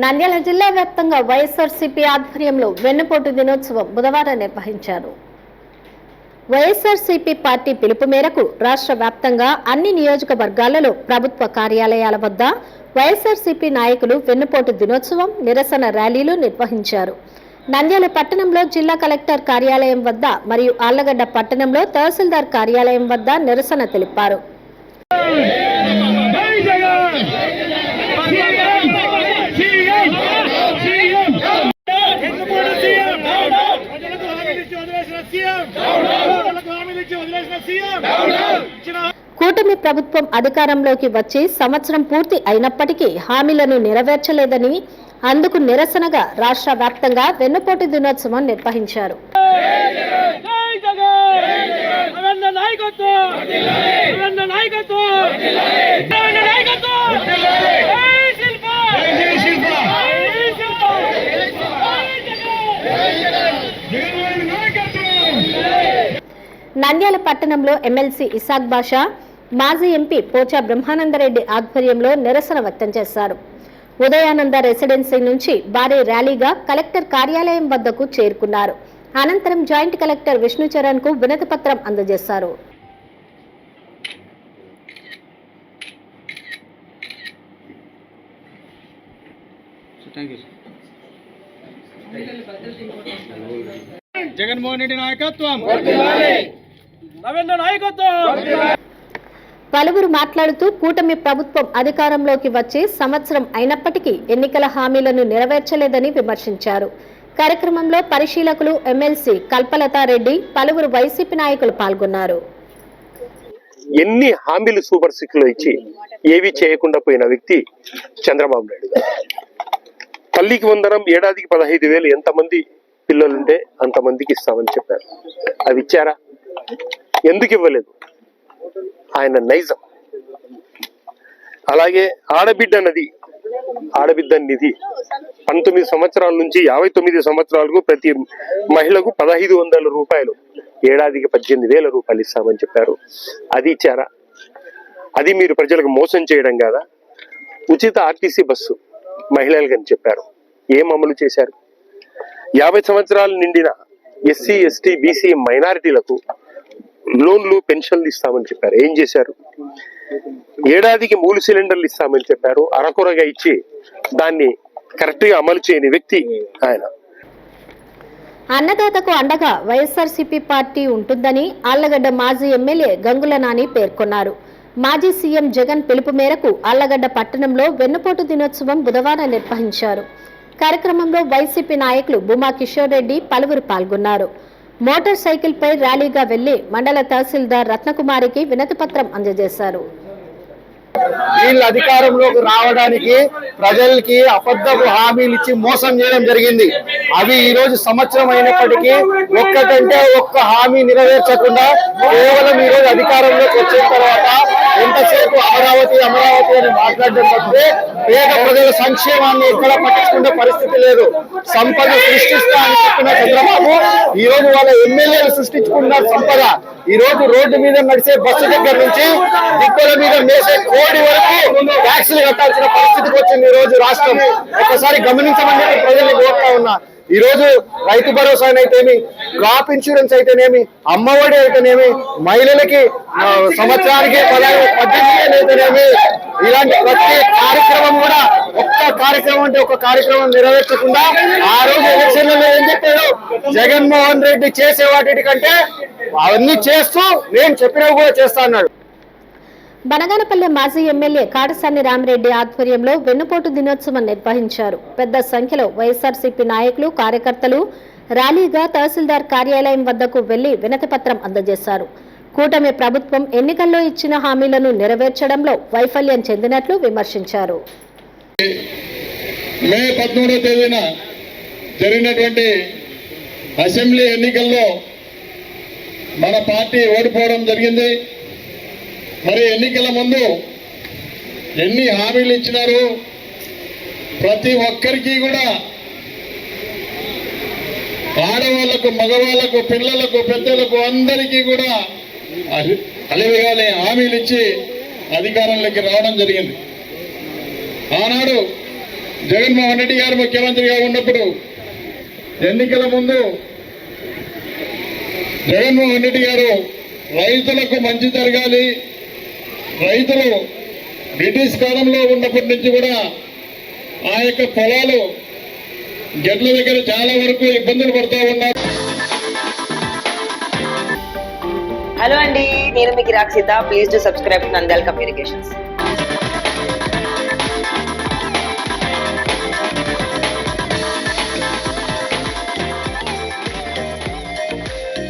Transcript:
నంద్యాల జిల్లా వ్యాప్తంగా వైఎస్ఆర్సీపీ ఆధ్వర్యంలో వెన్నుపోటు దినోత్సవం బుధవారం నిర్వహించారు. వైఎస్ఆర్సీపీ పార్టీ పిలుపు మేరకు రాష్ట్ర వ్యాప్తంగా అన్ని నియోజకవర్గాలలో ప్రభుత్వ కార్యాలయాల వద్ద వైఎస్ఆర్సీపీ నాయకులు వెన్నుపోటు దినోత్సవం నిరసన ర్యాలీలు నిర్వహించారు. నంద్యాల పట్టణంలో జిల్లా కలెక్టర్ కార్యాలయం వద్ద మరియు ఆళ్లగడ్డ పట్టణంలో తహసీల్దార్ కార్యాలయం వద్ద నిరసన తెలిపారు. కూటమి ప్రభుత్వం అధికారంలోకి వచ్చి సంవత్సరం పూర్తి అయినప్పటికీ హామీలను నెరవేర్చలేదని, అందుకు నిరసనగా రాష్ట్ర వ్యాప్తంగా వెన్నుపోటు దినోత్సవం నిర్వహించారు. నంద్యాల పట్టణంలో ఎమ్మెల్సీ ఇసాక్ బాషా, మాజీ ఎంపీ పోచా బ్రహ్మానందరెడ్డి ఆధ్వర్యంలో నిరసన వ్యక్తం చేశారు. ఉదయానంద రెసిడెన్సీ నుంచి భారీ ర్యాలీగా కలెక్టర్ కార్యాలయం వద్దకు చేరుకున్నారు. అనంతరం జాయింట్ కలెక్టర్ విష్ణుచరణ్ కు వినతి పత్రం అందజేశారు. జగన్మోహన్ రెడ్డి నాయకత్వం, పలువురు మాట్లాడుతూ కూటమి ప్రభుత్వం అధికారంలోకి వచ్చి సంవత్సరం అయినప్పటికీ ఎన్నికల హామీలను నెరవేర్చలేదని విమర్శించారు. కార్యక్రమంలో పరిశీలకులు ఎమ్మెల్సీ కల్పలతారెడ్డి, పలువురు వైసీపీ నాయకులు పాల్గొన్నారు. ఎన్ని హామీలు సూపర్ సిక్స్ లో ఇచ్చి ఏవి చేయకుండా పోయిన వ్యక్తి చంద్రబాబు నాయుడు గారు. తల్లికి వందనం ఏడాదికి 15,000 ఎంతమంది పిల్లలుంటే అంతమందికి ఇస్తామని చెప్పారు. అవి ఇచ్చారా? ఎందుకు ఇవ్వలేదు? ఆయన నైజం. అలాగే ఆడబిడ్డ నిధి 19 సంవత్సరాల నుంచి 59 సంవత్సరాలకు ప్రతి మహిళకు 1,500 రూపాయలు, ఏడాదికి 18,000 రూపాయలు ఇస్తామని చెప్పారు. అది ఇచ్చారా? అది మీరు ప్రజలకు మోసం చేయడం కాదా? ఉచిత ఆర్టీసీ బస్సు మహిళలకు అని చెప్పారు. ఏం అమలు చేశారు? 50 సంవత్సరాలు నిండిన ఎస్సీ, ఎస్టీ, బీసీ మైనారిటీలకు లోన్లు, పెన్షన్లు ఇస్తామని చెప్పారు. ఏం చేశారు? ఏడాదికి 3 సిలిండర్లు ఇస్తామని చెప్పారు. అరకొరగా ఇచ్చి దాన్ని కరెక్ట్ గా అమలు చేయని వ్యక్తి ఆయన. అన్నదాతకు అండగా వైఎస్ఆర్సీపీ పార్టీ ఉంటుందని ఆళ్లగడ్డ మాజీ ఎమ్మెల్యే గంగుల నాని పేర్కొన్నారు. మాజీ సీఎం జగన్ పిలుపు మేరకు ఆళ్లగడ్డ పట్టణంలో వెన్నుపోటు దినోత్సవం బుధవారం నిర్వహించారు. కార్యక్రమంలో వైసీపీ నాయకులు భూమా కిషోర్ రెడ్డి, పలువురు పాల్గొన్నారు. మోటార్ సైకిల్ పై ర్యాలీగా వెళ్లి మండల తహసీల్దార్ రత్నకుమారికి వినతి పత్రం అందజేశారు. వీళ్ళు అధికారంలోకి రావడానికి ప్రజలకి అబద్ధపు హామీలు ఇచ్చి మోసం చేయడం జరిగింది. అవి ఈ రోజు సంవత్సరం అయినప్పటికీ ఒక్కటంటే ఒక్క హామీ నెరవేర్చకుండా కేవలం ఈ రోజు అధికారంలోకి వచ్చిన తర్వాత ఎంతసేపు అమరావతి అమరావతి అని మాట్లాడడం తప్పితే పేద ప్రజల సంక్షేమాన్ని ఎక్కడ పట్టించుకునే పరిస్థితి లేదు. సంపద సృష్టిస్తా అని చెప్పిన చంద్రబాబు ఈ రోజు వాళ్ళ ఎమ్మెల్యేలు సృష్టించుకున్నారు సంపద. ఈ రోజు రోడ్డు మీద నడిచే బస్సు దగ్గర నుంచి దిక్కుల మీద మేసే కోడి వరకు ట్యాక్సులు కట్టాల్సిన పరిస్థితికి వచ్చింది ఈ రోజు రాష్ట్రం. ఒకసారి గమనించమని ప్రజల్ని కోరుతా ఉన్నా. ఈ రోజు రైతు భరోసా అయితేనేమి, క్రాప్ ఇన్సూరెన్స్ అయితేనేమి, అమ్మఒడి అయితేనేమి, మహిళలకి సంవత్సరానికి 18,000 అయితేనేమి, ఇలాంటి ప్రతి కార్యక్రమం కూడా ఒక్క కార్యక్రమం అంటే ఒక కార్యక్రమం నెరవేర్చకుండా ఆ రోజు ఎలక్షన్లలో ఏం చెప్పారు? జగన్మోహన్ రెడ్డి చేసే వాటి కంటే అవన్నీ చేస్తూ నేను చెప్పినవి కూడా చేస్తా అన్నాడు. బనగానపల్లె మాజీ ఎమ్మెల్యే కాడసాని రామిరెడ్డి ఆధ్వర్యంలో వెన్నుపోటు దినోత్సవం నిర్వహించారు. పెద్ద సంఖ్యలో వైఎస్ఆర్సీపీ నాయకులు, కార్యకర్తలు ర్యాలీగా తహసీల్దార్ కార్యాలయం వద్దకు వెళ్లి వినతి పత్రం అందజేశారు. కూటమి ప్రభుత్వం ఎన్నికల్లో ఇచ్చిన హామీలను నెరవేర్చడంలో వైఫల్యం చెందినట్లు విమర్శించారు. మే 13వ తేదీన జరిగినటువంటి అసెంబ్లీ ఎన్నికల్లో మన పార్టీ ఓడిపోవడం జరిగింది. మరి ఎన్నికల ముందు ఎన్ని హామీలు ఇచ్చినారు? ప్రతి ఒక్కరికి కూడా ఆడవాళ్లకు, మగవాళ్లకు, పిల్లలకు, పెద్దలకు అందరికీ కూడా అలివిగానే హామీలు ఇచ్చి అధికారంలోకి రావడం జరిగింది. ఆనాడు జగన్మోహన్ రెడ్డి గారు ముఖ్యమంత్రిగా ఉన్నప్పుడు ఎన్నికల ముందు జగన్మోహన్ రెడ్డి గారు రైతులకు మంచి జరగాలి, రైతులు బ్రిటిష్ కాలంలో ఉన్నప్పటి నుంచి కూడా ఆ యొక్క పొలాలు గెడ్ల దగ్గర చాలా వరకు ఇబ్బందులు పడుతూ ఉన్నారు. హలో అండి, నేను మీకు Rakshitha. Please to subscribe Nandyal communications.